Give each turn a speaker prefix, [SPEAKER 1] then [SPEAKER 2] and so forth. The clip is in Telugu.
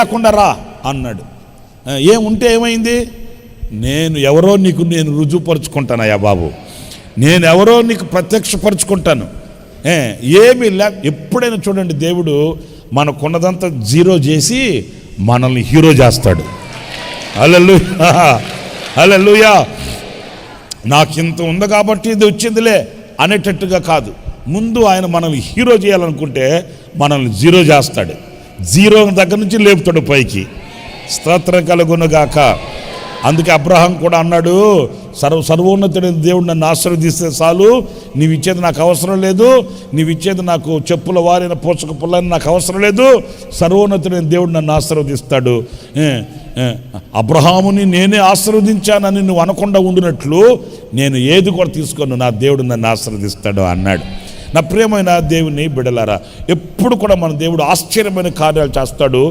[SPEAKER 1] లేకుండా రా అన్నాడు. ఏముంటే ఏమైంది? నేను ఎవరో నీకు నేను రుజువుపరుచుకుంటానయ్యా బాబు, నేను ఎవరో నీకు ప్రత్యక్షపరుచుకుంటాను. ఏమీ ఎప్పుడైనా చూడండి, దేవుడు మనకున్నదంతా జీరో చేసి మనల్ని హీరో చేస్తాడు. హల్లెలూయా, హల్లెలూయా. నాకింత ఉంది కాబట్టి ఇది వచ్చిందిలే అనేటట్టుగా కాదు. ముందు ఆయన మనల్ని హీరో చేయాలనుకుంటే మనల్ని జీరో చేస్తాడు. జీరో దగ్గర నుంచి లేపుతాడు పైకి. స్తోత్రం కలుగునుగాక. అందుకే అబ్రహాం కూడా అన్నాడు, సర్వోన్నతుడైన దేవుడు నన్ను ఆశీర్వదిస్తే చాలు, నీవు ఇచ్చేది నాకు అవసరం లేదు, నీవు ఇచ్చేది నాకు చెప్పుల వారిన పోషక పుల్లని నాకు అవసరం లేదు, సర్వోన్నతుడైన దేవుడు నన్ను ఆశీర్వదిస్తాడు. అబ్రహాముని నేనే ఆశీర్వదించానని నువ్వు అనకుండా ఉండినట్లు నేను ఏది కూడా తీసుకోను, నా దేవుడు నన్ను ఆశీర్వదిస్తాడు అన్నాడు. నా ప్రియమైన దేవుని బిడ్డలారా, ఎప్పుడు కూడా మన దేవుడు ఆశ్చర్యమైన కార్యాలు చేస్తాడు.